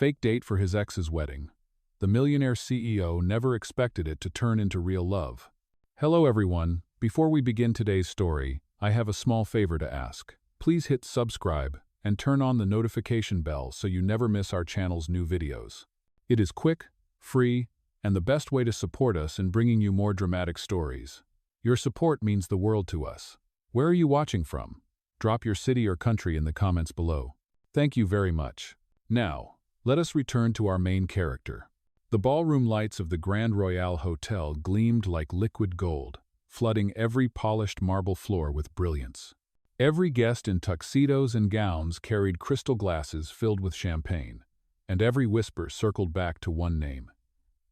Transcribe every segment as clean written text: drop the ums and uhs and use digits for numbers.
fake date for his ex's wedding. The Millionaire CEO never expected it to turn into real love. Hello everyone, before we begin today's story, I have a small favor to ask. Please hit subscribe and turn on the notification bell so you never miss our channel's new videos. It is quick, free, and the best way to support us in bringing you more dramatic stories. Your support means the world to us. Where are you watching from? Drop your city or country in the comments below. Thank you very much. Now, let us return to our main character. The ballroom lights of the Grand Royale Hotel gleamed like liquid gold, flooding every polished marble floor with brilliance. Every guest in tuxedos and gowns carried crystal glasses filled with champagne, and every whisper circled back to one name: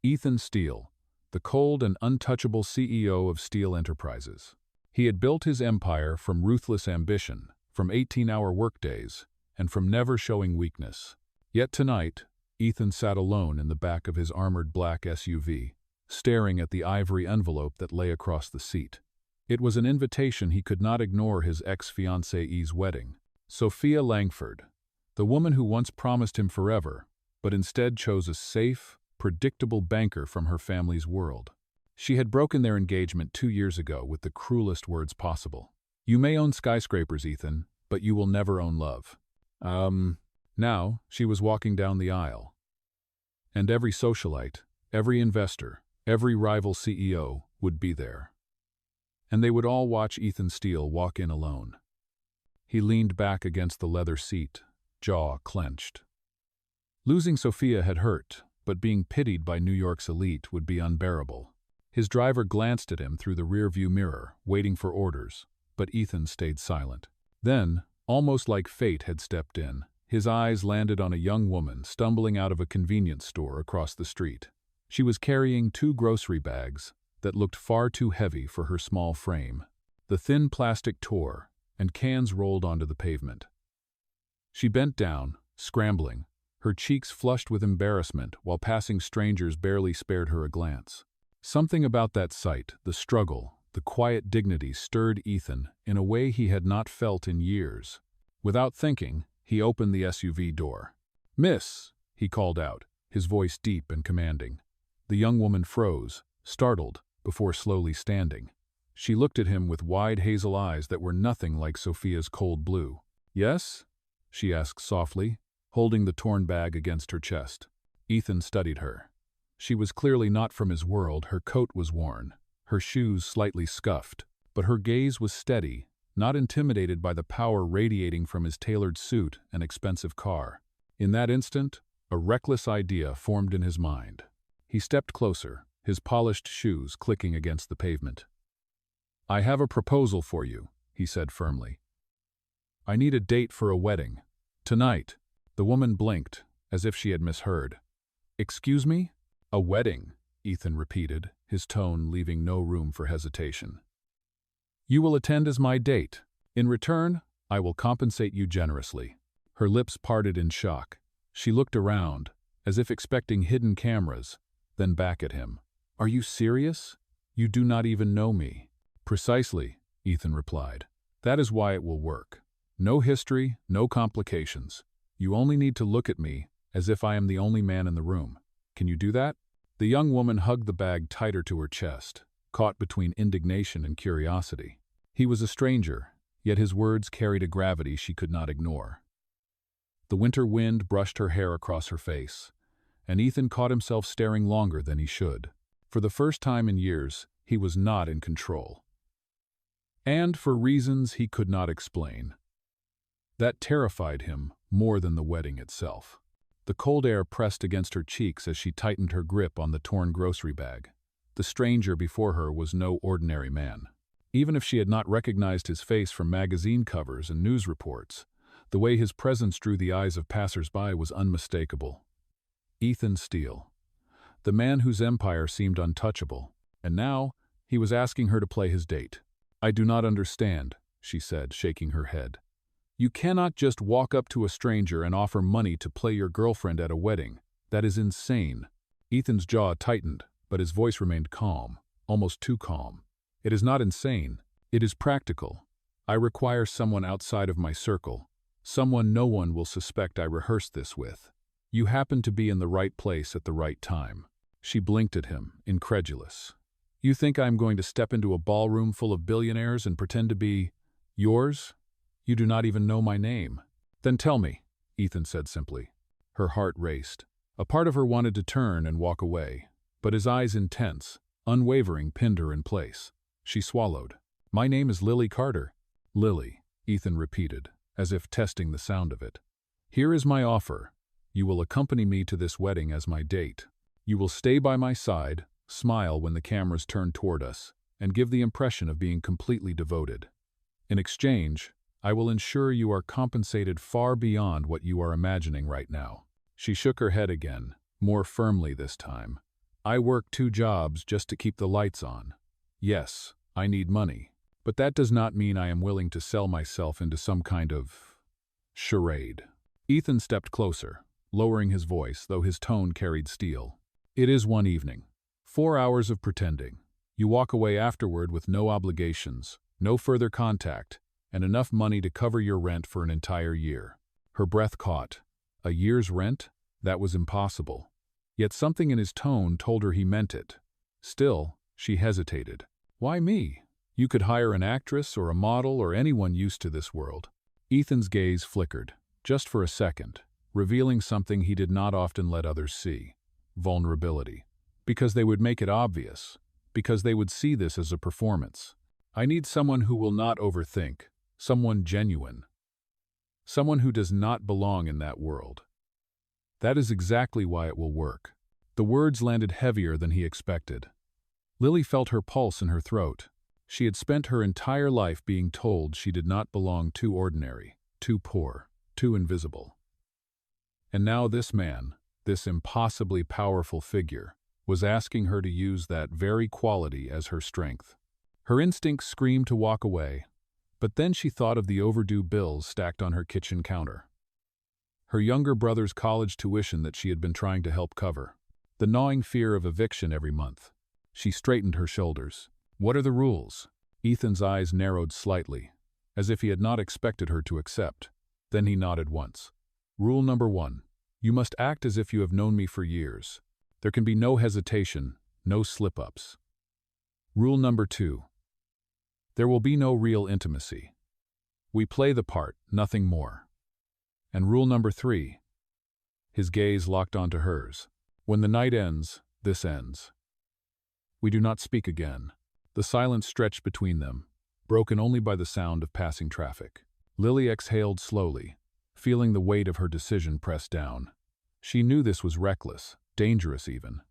Ethan Steele, the cold and untouchable CEO of Steele Enterprises. He had built his empire from ruthless ambition, from 18-hour workdays, and from never showing weakness. Yet tonight, Ethan sat alone in the back of his armored black SUV, staring at the ivory envelope that lay across the seat. It was an invitation he could not ignore: his ex-fiancée's wedding. Sophia Langford, the woman who once promised him forever, but instead chose a safe, predictable banker from her family's world. She had broken their engagement 2 years ago with the cruelest words possible. "You may own skyscrapers, Ethan, but you will never own love." Now, she was walking down the aisle. And every socialite, every investor, every rival CEO would be there. And they would all watch Ethan Steele walk in alone. He leaned back against the leather seat, jaw clenched. Losing Sophia had hurt, but being pitied by New York's elite would be unbearable. His driver glanced at him through the rearview mirror, waiting for orders, but Ethan stayed silent. Then, almost like fate had stepped in, his eyes landed on a young woman stumbling out of a convenience store across the street. She was carrying 2 grocery bags that looked far too heavy for her small frame. The thin plastic tore, and cans rolled onto the pavement. She bent down, scrambling, her cheeks flushed with embarrassment while passing strangers barely spared her a glance. Something about that sight, the struggle, the quiet dignity, stirred Ethan in a way he had not felt in years. Without thinking, he opened the SUV door. "Miss," he called out, his voice deep and commanding. The young woman froze, startled, before slowly standing. She looked at him with wide hazel eyes that were nothing like Sophia's cold blue. "Yes?" she asked softly, holding the torn bag against her chest. Ethan studied her. She was clearly not from his world. Her coat was worn, her shoes slightly scuffed, but her gaze was steady, not intimidated by the power radiating from his tailored suit and expensive car. In that instant, a reckless idea formed in his mind. He stepped closer, his polished shoes clicking against the pavement. "I have a proposal for you," he said firmly. "I need a date for a wedding. Tonight." The woman blinked, as if she had misheard. "Excuse me?" "A wedding," Ethan repeated, his tone leaving no room for hesitation. "You will attend as my date. In return, I will compensate you generously." Her lips parted in shock. She looked around, as if expecting hidden cameras, then back at him. "Are you serious? You do not even know me." "Precisely," Ethan replied. "That is why it will work. No history, no complications. You only need to look at me as if I am the only man in the room. Can you do that?" The young woman hugged the bag tighter to her chest, caught between indignation and curiosity. He was a stranger, yet his words carried a gravity she could not ignore. The winter wind brushed her hair across her face, and Ethan caught himself staring longer than he should. For the first time in years, he was not in control. And for reasons he could not explain. That terrified him more than the wedding itself. The cold air pressed against her cheeks as she tightened her grip on the torn grocery bag. The stranger before her was no ordinary man. Even if she had not recognized his face from magazine covers and news reports, the way his presence drew the eyes of passers-by was unmistakable. Ethan Steele, the man whose empire seemed untouchable, and now he was asking her to play his date. "I do not understand," she said, shaking her head. "You cannot just walk up to a stranger and offer money to play your girlfriend at a wedding. That is insane." Ethan's jaw tightened, but his voice remained calm, almost too calm. "It is not insane. It is practical. I require someone outside of my circle, someone no one will suspect I rehearsed this with." You happen to be in the right place at the right time. She blinked at him, incredulous. You think I'm going to step into a ballroom full of billionaires and pretend to be yours? You do not even know my name. Then tell me, Ethan said simply. Her heart raced. A part of her wanted to turn and walk away, but his eyes intense, unwavering, pinned her in place. She swallowed. My name is Lily Carter. Lily, Ethan repeated, as if testing the sound of it. Here is my offer. You will accompany me to this wedding as my date. You will stay by my side, smile when the cameras turn toward us, and give the impression of being completely devoted. In exchange, I will ensure you are compensated far beyond what you are imagining right now. She shook her head again, more firmly this time. I work 2 jobs just to keep the lights on. Yes, I need money, but that does not mean I am willing to sell myself into some kind of charade. Ethan stepped closer, lowering his voice, though his tone carried steel. It is one evening. 4 hours of pretending. You walk away afterward with no obligations, no further contact, and enough money to cover your rent for an entire year. Her breath caught. A year's rent? That was impossible. Yet something in his tone told her he meant it. Still, she hesitated. Why me? You could hire an actress or a model or anyone used to this world. Ethan's gaze flickered, just for a second, revealing something he did not often let others see. Vulnerability. Because they would make it obvious. Because they would see this as a performance. I need someone who will not overthink. Someone genuine. Someone who does not belong in that world. That is exactly why it will work. The words landed heavier than he expected. Lily felt her pulse in her throat. She had spent her entire life being told she did not belong, too ordinary, too poor, too invisible. And now this man, this impossibly powerful figure, was asking her to use that very quality as her strength. Her instincts screamed to walk away, but then she thought of the overdue bills stacked on her kitchen counter. Her younger brother's college tuition that she had been trying to help cover. The gnawing fear of eviction every month. She straightened her shoulders. What are the rules? Ethan's eyes narrowed slightly, as if he had not expected her to accept. Then he nodded once. Rule number 1. You must act as if you have known me for years. There can be no hesitation, no slip-ups. Rule number 2. There will be no real intimacy. We play the part, nothing more. And rule number 3. His gaze locked onto hers. When the night ends, this ends. We do not speak again. The silence stretched between them, broken only by the sound of passing traffic. Lily exhaled slowly, feeling the weight of her decision press down. She knew this was reckless, dangerous even,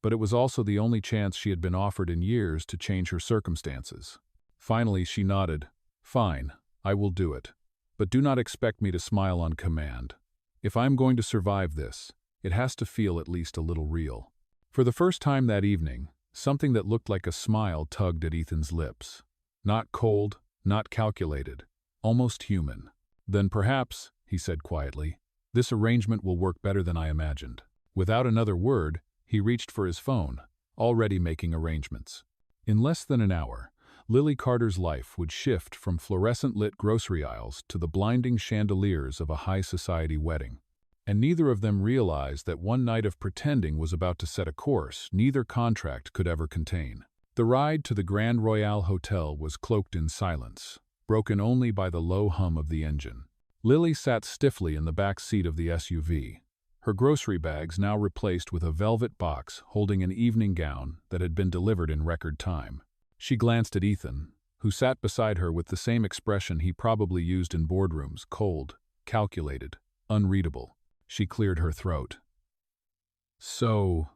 but it was also the only chance she had been offered in years to change her circumstances. Finally, she nodded. Fine, I will do it. But do not expect me to smile on command. If I'm going to survive this, it has to feel at least a little real. For the first time that evening, something that looked like a smile tugged at Ethan's lips. Not cold, not calculated, almost human. Then perhaps, he said quietly, this arrangement will work better than I imagined. Without another word, he reached for his phone, already making arrangements. In less than an hour, Lily Carter's life would shift from fluorescent-lit grocery aisles to the blinding chandeliers of a high-society wedding. And neither of them realized that one night of pretending was about to set a course neither contract could ever contain. The ride to the Grand Royale Hotel was cloaked in silence, broken only by the low hum of the engine. Lily sat stiffly in the back seat of the SUV, her grocery bags now replaced with a velvet box holding an evening gown that had been delivered in record time. She glanced at Ethan, who sat beside her with the same expression he probably used in boardrooms, cold, calculated, unreadable. She cleared her throat. So,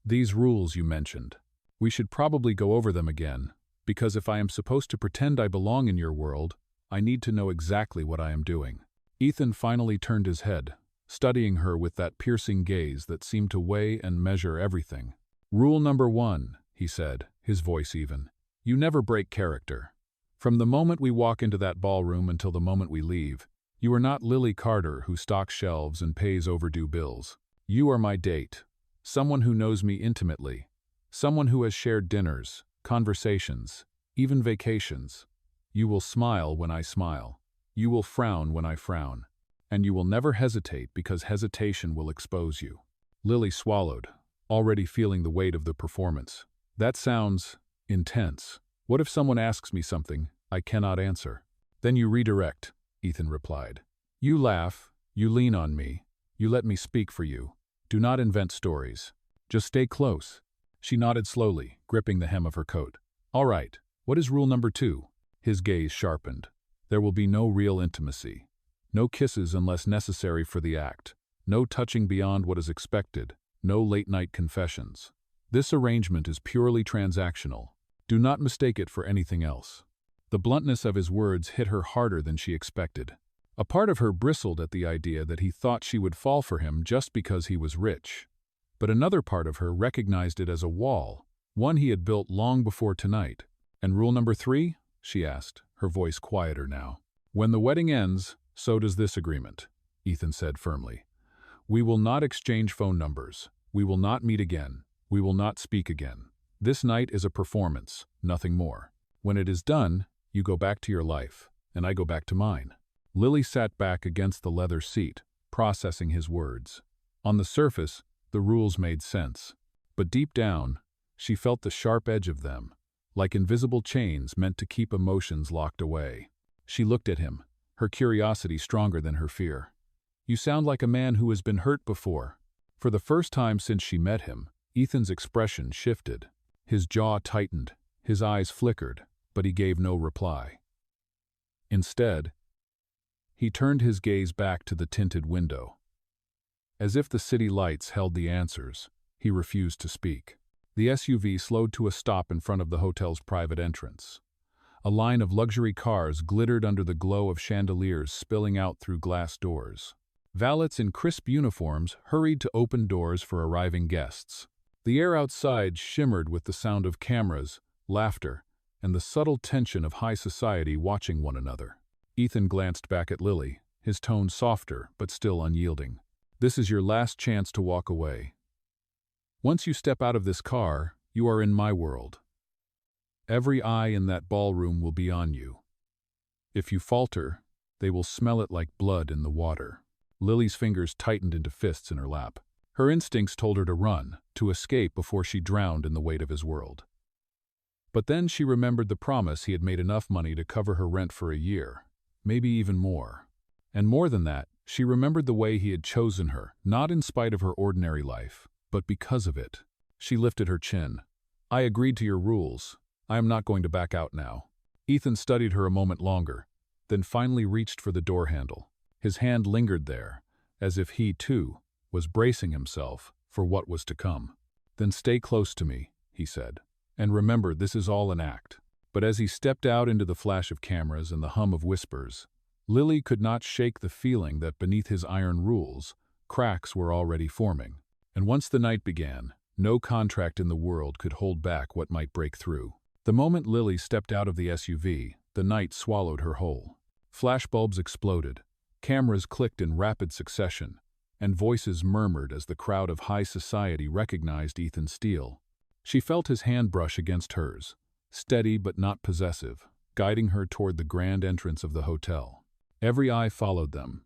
these rules you mentioned, we should probably go over them again, because if I am supposed to pretend I belong in your world, I need to know exactly what I am doing. Ethan finally turned his head, studying her with that piercing gaze that seemed to weigh and measure everything. Rule number 1, he said, his voice even. You never break character. From the moment we walk into that ballroom until the moment we leave, you are not Lily Carter who stocks shelves and pays overdue bills. You are my date, someone who knows me intimately, someone who has shared dinners, conversations, even vacations. You will smile when I smile. You will frown when I frown. And you will never hesitate because hesitation will expose you. Lily swallowed, already feeling the weight of the performance. That sounds intense. What if someone asks me something I cannot answer? Then you redirect, Ethan replied. You laugh, you lean on me, you let me speak for you. Do not invent stories. Just stay close. She nodded slowly, gripping the hem of her coat. All right, what is rule number 2? His gaze sharpened. There will be no real intimacy. No kisses unless necessary for the act. No touching beyond what is expected. No late-night confessions. This arrangement is purely transactional. Do not mistake it for anything else. The bluntness of his words hit her harder than she expected. A part of her bristled at the idea that he thought she would fall for him just because he was rich. But another part of her recognized it as a wall, one he had built long before tonight. And rule number 3? She asked, her voice quieter now. When the wedding ends, so does this agreement, Ethan said firmly. We will not exchange phone numbers. We will not meet again. We will not speak again. This night is a performance, nothing more. When it is done, you go back to your life, and I go back to mine. Lily sat back against the leather seat, processing his words. On the surface, the rules made sense. But deep down, she felt the sharp edge of them, like invisible chains meant to keep emotions locked away. She looked at him, her curiosity stronger than her fear. You sound like a man who has been hurt before. For the first time since she met him, Ethan's expression shifted. His jaw tightened, his eyes flickered, but he gave no reply. Instead, he turned his gaze back to the tinted window. As if the city lights held the answers, he refused to speak. The SUV slowed to a stop in front of the hotel's private entrance. A line of luxury cars glittered under the glow of chandeliers spilling out through glass doors. Valets in crisp uniforms hurried to open doors for arriving guests. The air outside shimmered with the sound of cameras, laughter, and the subtle tension of high society watching one another. Ethan glanced back at Lily, his tone softer but still unyielding. This is your last chance to walk away. Once you step out of this car, you are in my world. Every eye in that ballroom will be on you. If you falter, they will smell it like blood in the water. Lily's fingers tightened into fists in her lap. Her instincts told her to run, to escape before she drowned in the weight of his world. But then she remembered the promise he had made enough money to cover her rent for a year, maybe even more. And more than that, she remembered the way he had chosen her, not in spite of her ordinary life, but because of it. She lifted her chin. I agreed to your rules. I am not going to back out now. Ethan studied her a moment longer, then finally reached for the door handle. His hand lingered there, as if he, too, was bracing himself for what was to come. Then stay close to me, he said. And remember, this is all an act. But as he stepped out into the flash of cameras and the hum of whispers, Lily could not shake the feeling that beneath his iron rules, cracks were already forming. And once the night began, no contract in the world could hold back what might break through. The moment Lily stepped out of the SUV, the night swallowed her whole. Flashbulbs exploded, cameras clicked in rapid succession, and voices murmured as the crowd of high society recognized Ethan Steele. She felt his hand brush against hers, steady but not possessive, guiding her toward the grand entrance of the hotel. Every eye followed them.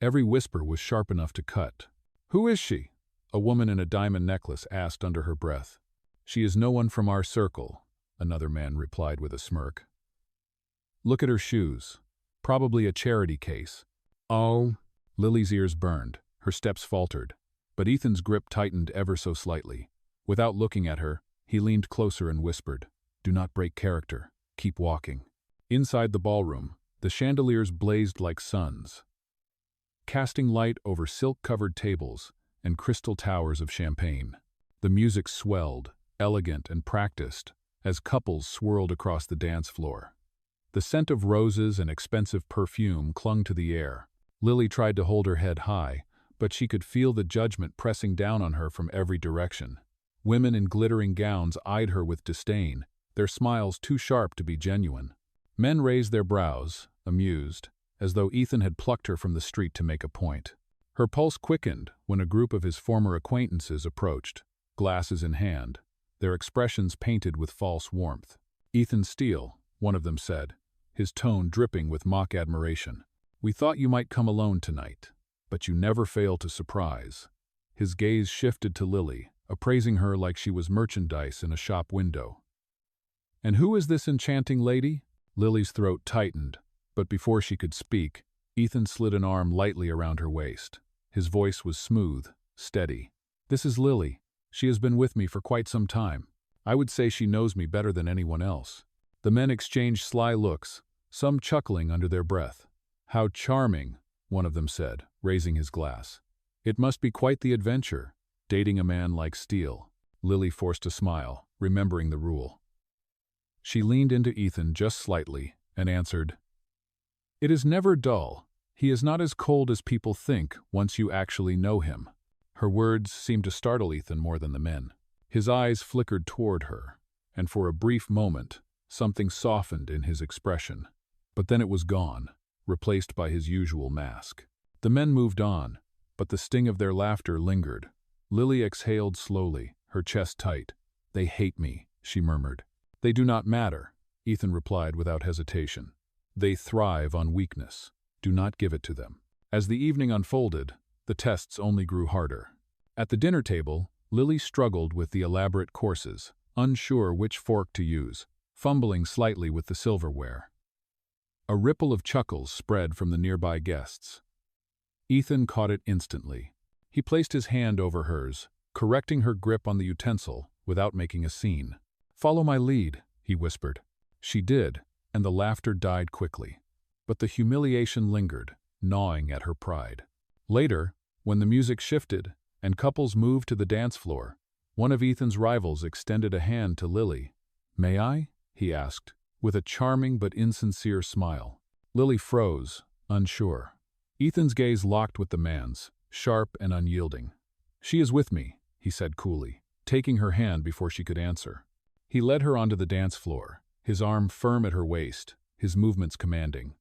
Every whisper was sharp enough to cut. Who is she? A woman in a diamond necklace asked under her breath. She is no one from our circle, another man replied with a smirk. Look at her shoes. Probably a charity case. Oh. Lily's ears burned. Her steps faltered. But Ethan's grip tightened ever so slightly. Without looking at her, he leaned closer and whispered, Do not break character. Keep walking. Inside the ballroom, the chandeliers blazed like suns, casting light over silk-covered tables and crystal towers of champagne. The music swelled, elegant and practiced, as couples swirled across the dance floor. The scent of roses and expensive perfume clung to the air. Lily tried to hold her head high, but she could feel the judgment pressing down on her from every direction. Women in glittering gowns eyed her with disdain, their smiles too sharp to be genuine. Men raised their brows, amused, as though Ethan had plucked her from the street to make a point. Her pulse quickened when a group of his former acquaintances approached, glasses in hand, their expressions painted with false warmth. Ethan Steele, one of them said, his tone dripping with mock admiration. We thought you might come alone tonight, but you never fail to surprise." His gaze shifted to Lily, appraising her like she was merchandise in a shop window. "And who is this enchanting lady?" Lily's throat tightened, but before she could speak, Ethan slid an arm lightly around her waist. His voice was smooth, steady. "This is Lily. She has been with me for quite some time. I would say she knows me better than anyone else." The men exchanged sly looks, some chuckling under their breath. "How charming," one of them said, raising his glass. "It must be quite the adventure, dating a man like Steele." Lily forced a smile, remembering the rule. She leaned into Ethan just slightly and answered, "It is never dull. He is not as cold as people think once you actually know him." Her words seemed to startle Ethan more than the men. His eyes flickered toward her, and for a brief moment, something softened in his expression. But then it was gone, replaced by his usual mask. The men moved on, but the sting of their laughter lingered. Lily exhaled slowly, her chest tight. "They hate me," she murmured. "They do not matter," Ethan replied without hesitation. "They thrive on weakness. Do not give it to them." As the evening unfolded, the tests only grew harder. At the dinner table, Lily struggled with the elaborate courses, unsure which fork to use, fumbling slightly with the silverware. A ripple of chuckles spread from the nearby guests. Ethan caught it instantly. He placed his hand over hers, correcting her grip on the utensil without making a scene. "Follow my lead," he whispered. She did, and the laughter died quickly. But the humiliation lingered, gnawing at her pride. Later, when the music shifted and couples moved to the dance floor, one of Ethan's rivals extended a hand to Lily. "May I?" he asked, with a charming but insincere smile. Lily froze, unsure. Ethan's gaze locked with the man's, sharp and unyielding. "She is with me," he said coolly, taking her hand before she could answer. He led her onto the dance floor, his arm firm at her waist, his movements commanding.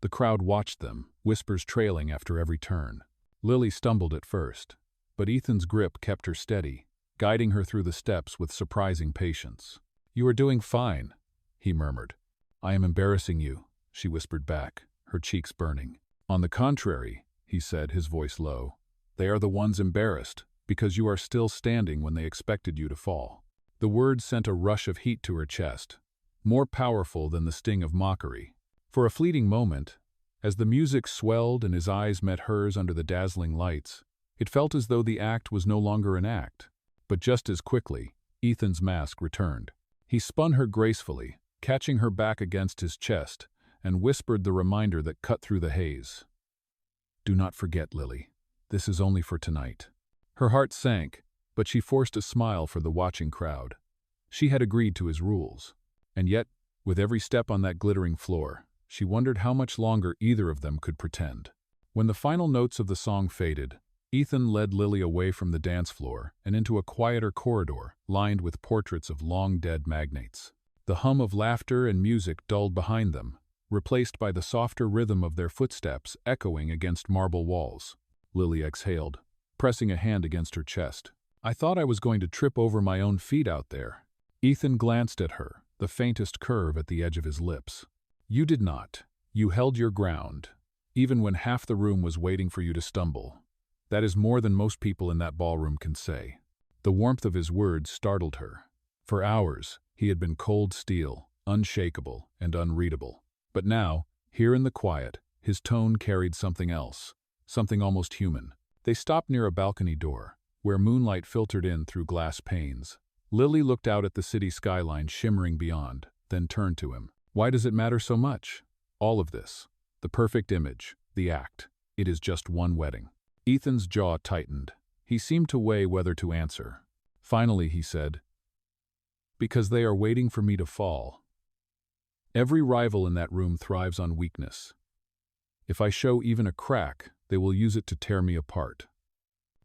The crowd watched them, whispers trailing after every turn. Lily stumbled at first, but Ethan's grip kept her steady, guiding her through the steps with surprising patience. "You are doing fine," he murmured. "I am embarrassing you," she whispered back, her cheeks burning. "On the contrary," he said, his voice low, "they are the ones embarrassed, because you are still standing when they expected you to fall." The words sent a rush of heat to her chest, more powerful than the sting of mockery. For a fleeting moment, as the music swelled and his eyes met hers under the dazzling lights, it felt as though the act was no longer an act. But just as quickly, Ethan's mask returned. He spun her gracefully, catching her back against his chest, and whispered the reminder that cut through the haze. "Do not forget, Lily. This is only for tonight." Her heart sank, but she forced a smile for the watching crowd. She had agreed to his rules. And yet, with every step on that glittering floor, she wondered how much longer either of them could pretend. When the final notes of the song faded, Ethan led Lily away from the dance floor and into a quieter corridor lined with portraits of long-dead magnates. The hum of laughter and music dulled behind them, replaced by the softer rhythm of their footsteps echoing against marble walls. Lily exhaled, pressing a hand against her chest. "I thought I was going to trip over my own feet out there." Ethan glanced at her, the faintest curve at the edge of his lips. "You did not. You held your ground, even when half the room was waiting for you to stumble. That is more than most people in that ballroom can say." The warmth of his words startled her. For hours, he had been cold steel, unshakable and unreadable. But now, here in the quiet, his tone carried something else, something almost human. They stopped near a balcony door, where moonlight filtered in through glass panes. Lily looked out at the city skyline shimmering beyond, then turned to him. "Why does it matter so much? All of this. The perfect image, the act. It is just one wedding." Ethan's jaw tightened. He seemed to weigh whether to answer. Finally, he said, "Because they are waiting for me to fall. Every rival in that room thrives on weakness. If I show even a crack, they will use it to tear me apart.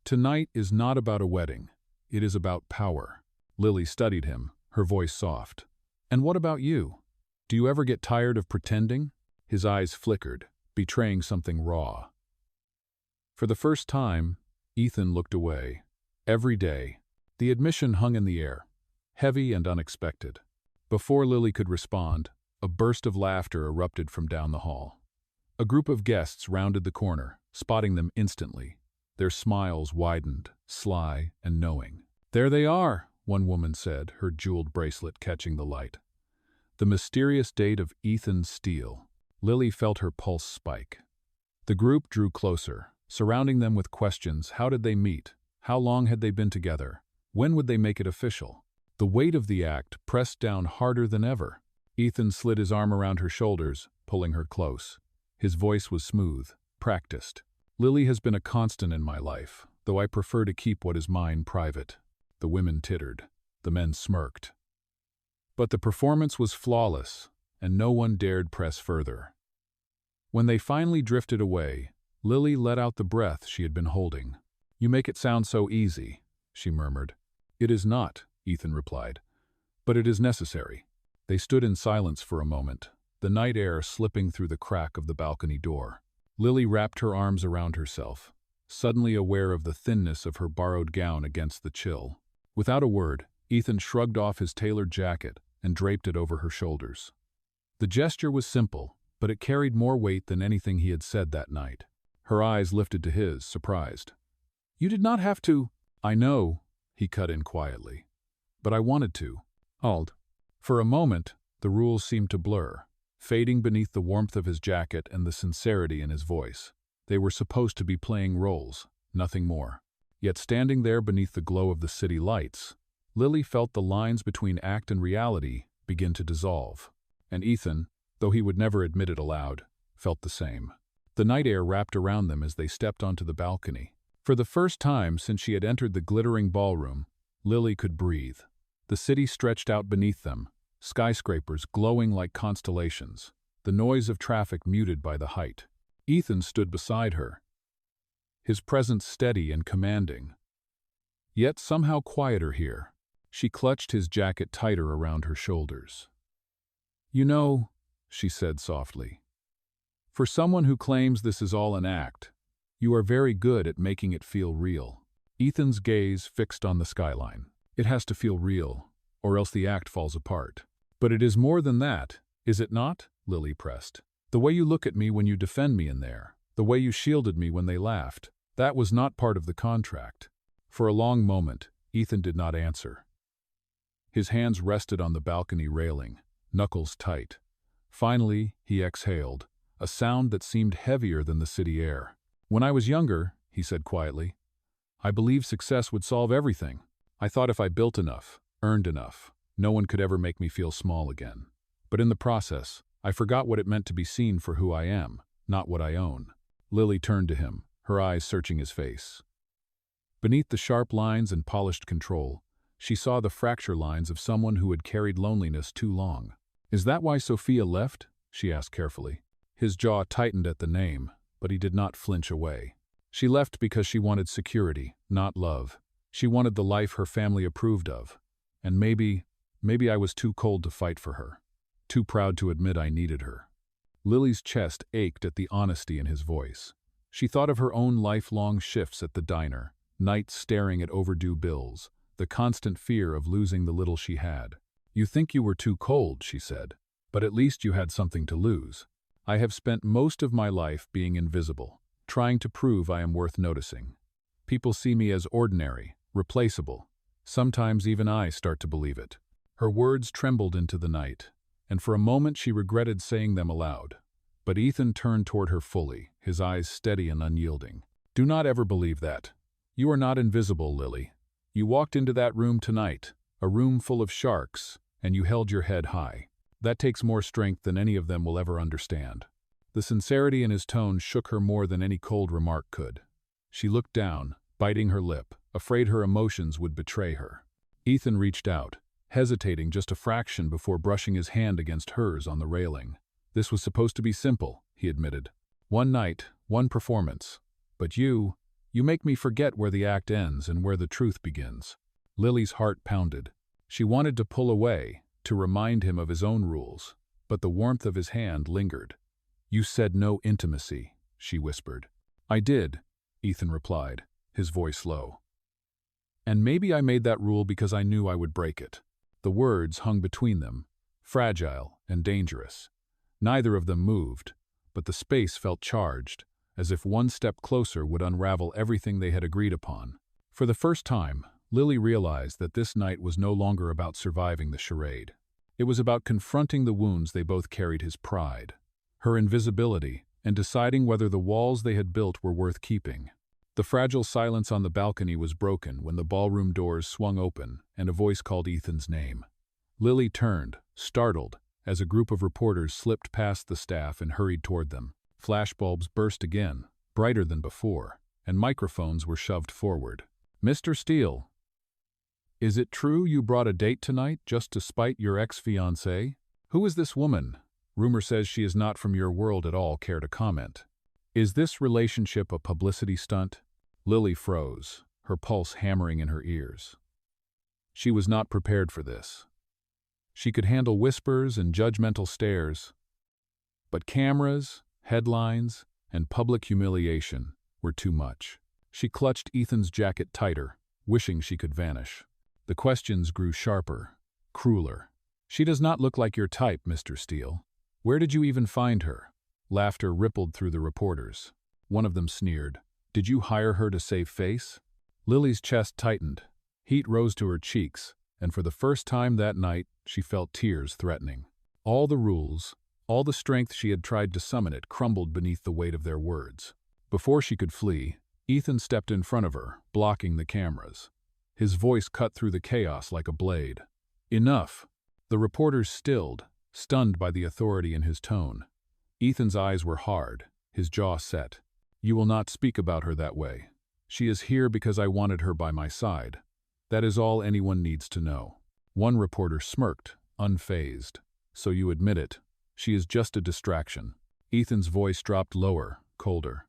Tonight is not about a wedding. It is about power." Lily studied him, her voice soft. "And what about you? Do you ever get tired of pretending?" His eyes flickered, betraying something raw. For the first time, Ethan looked away. Every day, the admission hung in the air, heavy and unexpected. Before Lily could respond, a burst of laughter erupted from down the hall. A group of guests rounded the corner, spotting them instantly. Their smiles widened, sly and knowing. "There they are," one woman said, her jeweled bracelet catching the light. The mysterious date of Ethan Steele. Lily felt her pulse spike. The group drew closer, surrounding them with questions. How did they meet? How long had they been together? When would they make it official? The weight of the act pressed down harder than ever. Ethan slid his arm around her shoulders, pulling her close. His voice was smooth, practiced. "Lily has been a constant in my life, though I prefer to keep what is mine private." The women tittered. The men smirked. But the performance was flawless, and no one dared press further. When they finally drifted away, Lily let out the breath she had been holding. "You make it sound so easy," she murmured. "It is not," Ethan replied. "But it is necessary." They stood in silence for a moment, the night air slipping through the crack of the balcony door. Lily wrapped her arms around herself, suddenly aware of the thinness of her borrowed gown against the chill. Without a word, Ethan shrugged off his tailored jacket and draped it over her shoulders. The gesture was simple, but it carried more weight than anything he had said that night. Her eyes lifted to his, surprised. "You did not have to—" "I know," he cut in quietly. "But I wanted to." Halt. For a moment, the rules seemed to blur, fading beneath the warmth of his jacket and the sincerity in his voice. They were supposed to be playing roles, nothing more. Yet standing there beneath the glow of the city lights, Lily felt the lines between act and reality begin to dissolve. And Ethan, though he would never admit it aloud, felt the same. The night air wrapped around them as they stepped onto the balcony. For the first time since she had entered the glittering ballroom, Lily could breathe. The city stretched out beneath them, skyscrapers glowing like constellations, the noise of traffic muted by the height. Ethan stood beside her, his presence steady and commanding. Yet somehow quieter here. She clutched his jacket tighter around her shoulders. "You know," she said softly, "for someone who claims this is all an act, you are very good at making it feel real." Ethan's gaze fixed on the skyline. "It has to feel real, or else the act falls apart." "But it is more than that, is it not?" Lily pressed. "The way you look at me when you defend me in there, the way you shielded me when they laughed, that was not part of the contract." For a long moment, Ethan did not answer. His hands rested on the balcony railing, knuckles tight. Finally, he exhaled, a sound that seemed heavier than the city air. "When I was younger," he said quietly, "I believed success would solve everything. I thought if I built enough, earned enough, no one could ever make me feel small again. But in the process, I forgot what it meant to be seen for who I am, not what I own." Lily turned to him, her eyes searching his face. Beneath the sharp lines and polished control, she saw the fracture lines of someone who had carried loneliness too long. "Is that why Sophia left?" she asked carefully. His jaw tightened at the name, but he did not flinch away. "She left because she wanted security, not love. She wanted the life her family approved of. And maybe I was too cold to fight for her. Too proud to admit I needed her." Lily's chest ached at the honesty in his voice. She thought of her own lifelong shifts at the diner, nights staring at overdue bills, the constant fear of losing the little she had. "You think you were too cold," she said, "but at least you had something to lose. I have spent most of my life being invisible, trying to prove I am worth noticing. People see me as ordinary, replaceable. Sometimes even I start to believe it." Her words trembled into the night, and for a moment she regretted saying them aloud. But Ethan turned toward her fully, his eyes steady and unyielding. "Do not ever believe that. You are not invisible, Lily. You walked into that room tonight, a room full of sharks, and you held your head high. That takes more strength than any of them will ever understand." The sincerity in his tone shook her more than any cold remark could. She looked down, biting her lip, afraid her emotions would betray her. Ethan reached out, hesitating just a fraction before brushing his hand against hers on the railing. "This was supposed to be simple," he admitted. "One night, one performance. But you make me forget where the act ends and where the truth begins." Lily's heart pounded. She wanted to pull away, to remind him of his own rules, but the warmth of his hand lingered. "You said no intimacy," she whispered. "I did," Ethan replied, his voice low. "And maybe I made that rule because I knew I would break it." The words hung between them, fragile and dangerous. Neither of them moved, but the space felt charged, as if one step closer would unravel everything they had agreed upon. For the first time, Lily realized that this night was no longer about surviving the charade. It was about confronting the wounds they both carried: his pride, her invisibility, and deciding whether the walls they had built were worth keeping. The fragile silence on the balcony was broken when the ballroom doors swung open and a voice called Ethan's name. Lily turned, startled, as a group of reporters slipped past the staff and hurried toward them. Flashbulbs burst again, brighter than before, and microphones were shoved forward. "Mr. Steele, is it true you brought a date tonight just to spite your ex-fiancée? Who is this woman? Rumor says she is not from your world at all. Care to comment? Is this relationship a publicity stunt?" Lily froze, her pulse hammering in her ears. She was not prepared for this. She could handle whispers and judgmental stares, but cameras, headlines, and public humiliation were too much. She clutched Ethan's jacket tighter, wishing she could vanish. The questions grew sharper, crueler. "She does not look like your type, Mr. Steele. Where did you even find her?" Laughter rippled through the reporters. One of them sneered, "Did you hire her to save face?" Lily's chest tightened. Heat rose to her cheeks, and for the first time that night, she felt tears threatening. All the rules, all the strength she had tried to summon it, crumbled beneath the weight of their words. Before she could flee, Ethan stepped in front of her, blocking the cameras. His voice cut through the chaos like a blade. "Enough!" The reporters stilled, stunned by the authority in his tone. Ethan's eyes were hard, his jaw set. "You will not speak about her that way. She is here because I wanted her by my side. That is all anyone needs to know." One reporter smirked, unfazed. "So you admit it. She is just a distraction." Ethan's voice dropped lower, colder.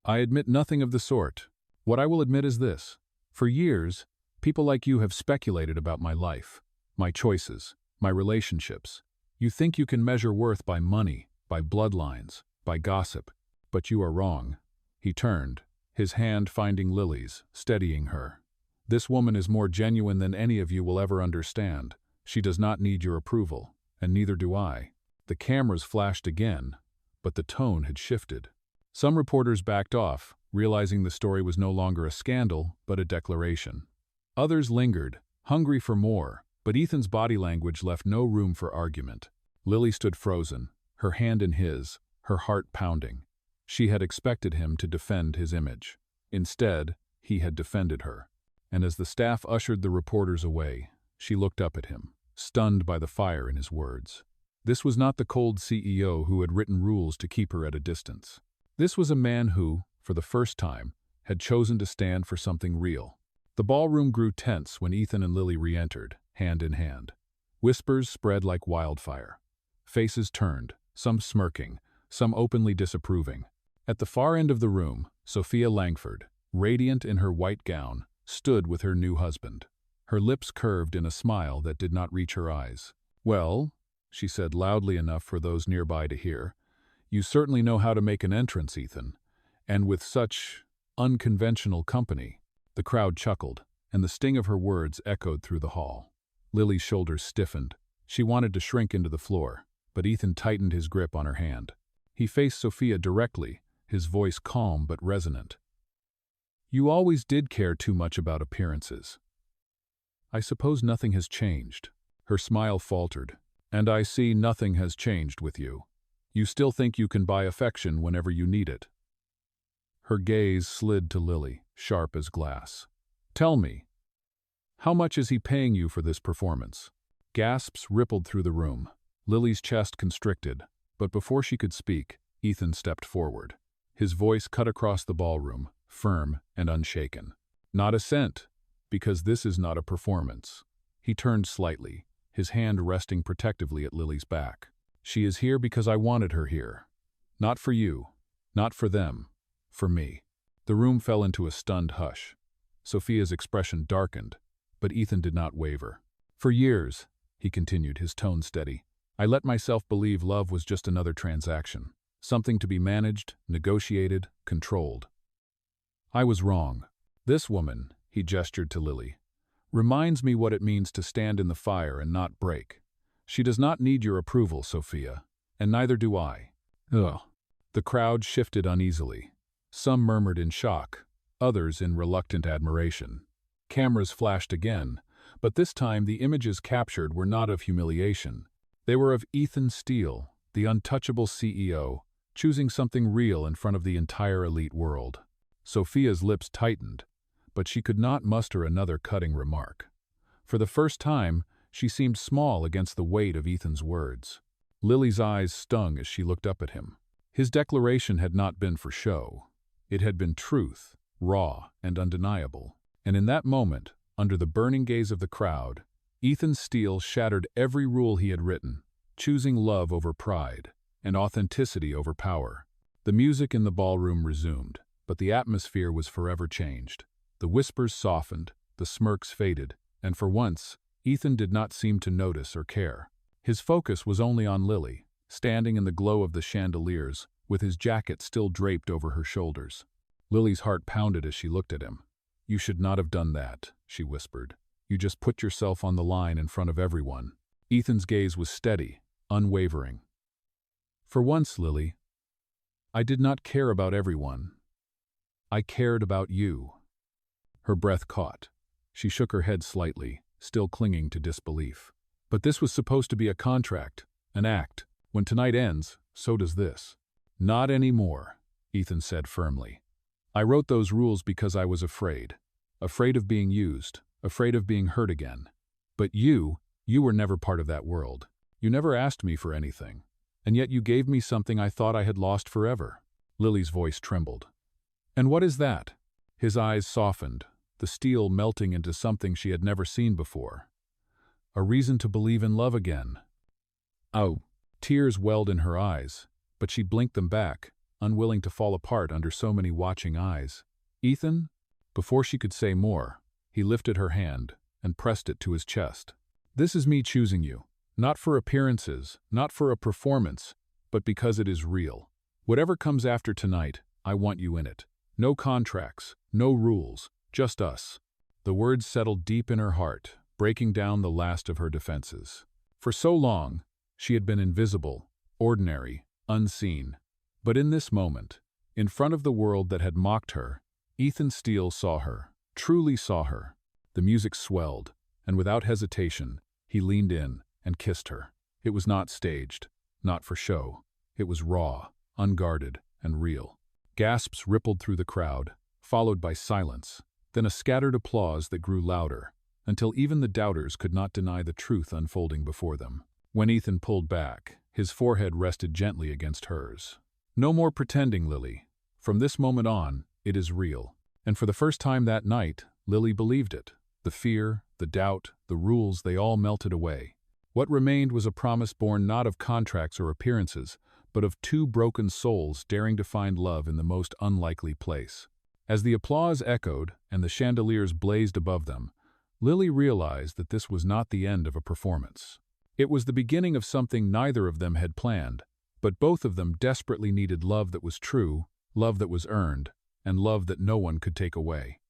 "I admit nothing of the sort. What I will admit is this. For years, people like you have speculated about my life, my choices, my relationships. You think you can measure worth by money, by bloodlines, by gossip. But you are wrong." He turned, his hand finding Lily's, steadying her. "This woman is more genuine than any of you will ever understand. She does not need your approval, and neither do I." The cameras flashed again, but the tone had shifted. Some reporters backed off, realizing the story was no longer a scandal, but a declaration. Others lingered, hungry for more, but Ethan's body language left no room for argument. Lily stood frozen, her hand in his, her heart pounding. She had expected him to defend his image. Instead, he had defended her. And as the staff ushered the reporters away, she looked up at him, stunned by the fire in his words. This was not the cold CEO who had written rules to keep her at a distance. This was a man who, for the first time, had chosen to stand for something real. The ballroom grew tense when Ethan and Lily re-entered, hand in hand. Whispers spread like wildfire. Faces turned, some smirking, some openly disapproving. At the far end of the room, Sophia Langford, radiant in her white gown, stood with her new husband. Her lips curved in a smile that did not reach her eyes. "Well," she said loudly enough for those nearby to hear, "you certainly know how to make an entrance, Ethan. And with such unconventional company." The crowd chuckled, and the sting of her words echoed through the hall. Lily's shoulders stiffened. She wanted to shrink into the floor, but Ethan tightened his grip on her hand. He faced Sophia directly, his voice calm but resonant. "You always did care too much about appearances. I suppose nothing has changed." Her smile faltered. "And I see nothing has changed with you. You still think you can buy affection whenever you need it." Her gaze slid to Lily, sharp as glass. "Tell me, how much is he paying you for this performance?" Gasps rippled through the room. Lily's chest constricted, but before she could speak, Ethan stepped forward. His voice cut across the ballroom, firm and unshaken. "Not a cent, because this is not a performance." He turned slightly, his hand resting protectively at Lily's back. "She is here because I wanted her here. Not for you, not for them, for me." The room fell into a stunned hush. Sophia's expression darkened, but Ethan did not waver. "For years," he continued, his tone steady, "I let myself believe love was just another transaction, something to be managed, negotiated, controlled. I was wrong. This woman," he gestured to Lily, "reminds me what it means to stand in the fire and not break. She does not need your approval, Sophia, and neither do I. Ugh. The crowd shifted uneasily. Some murmured in shock, others in reluctant admiration. Cameras flashed again, but this time the images captured were not of humiliation. They were of Ethan Steele, the untouchable CEO, choosing something real in front of the entire elite world. Sophia's lips tightened, but she could not muster another cutting remark. For the first time, she seemed small against the weight of Ethan's words. Lily's eyes stung as she looked up at him. His declaration had not been for show. It had been truth, raw and undeniable. And in that moment, under the burning gaze of the crowd, Ethan Steele shattered every rule he had written, choosing love over pride and authenticity over power. The music in the ballroom resumed, but the atmosphere was forever changed. The whispers softened, the smirks faded, and for once, Ethan did not seem to notice or care. His focus was only on Lily, standing in the glow of the chandeliers, with his jacket still draped over her shoulders. Lily's heart pounded as she looked at him. "You should not have done that," she whispered. "You just put yourself on the line in front of everyone." Ethan's gaze was steady, unwavering. "For once, Lily, I did not care about everyone. I cared about you." Her breath caught. She shook her head slightly, still clinging to disbelief. "But this was supposed to be a contract, an act. When tonight ends, so does this." "Not anymore," Ethan said firmly. "I wrote those rules because I was afraid. Afraid of being used, afraid of being hurt again. But you were never part of that world. You never asked me for anything. And yet you gave me something I thought I had lost forever." Lily's voice trembled. "And what is that?" His eyes softened, the steel melting into something she had never seen before. "A reason to believe in love again." Oh, tears welled in her eyes, but she blinked them back, unwilling to fall apart under so many watching eyes. "Ethan?" Before she could say more, he lifted her hand and pressed it to his chest. "This is me choosing you, not for appearances, not for a performance, but because it is real. Whatever comes after tonight, I want you in it. No contracts, no rules, just us." The words settled deep in her heart, breaking down the last of her defenses. For so long, she had been invisible, ordinary, unseen. But in this moment, in front of the world that had mocked her, Ethan Steele saw her, truly saw her. The music swelled, and without hesitation, he leaned in and kissed her. It was not staged, not for show. It was raw, unguarded, and real. Gasps rippled through the crowd, followed by silence, then a scattered applause that grew louder, until even the doubters could not deny the truth unfolding before them. When Ethan pulled back, his forehead rested gently against hers. "No more pretending, Lily. From this moment on, it is real." And for the first time that night, Lily believed it. The fear, the doubt, the rules, they all melted away. What remained was a promise born not of contracts or appearances, but of two broken souls daring to find love in the most unlikely place. As the applause echoed and the chandeliers blazed above them, Lily realized that this was not the end of a performance. It was the beginning of something neither of them had planned, but both of them desperately needed love that was true, love that was earned, and love that no one could take away.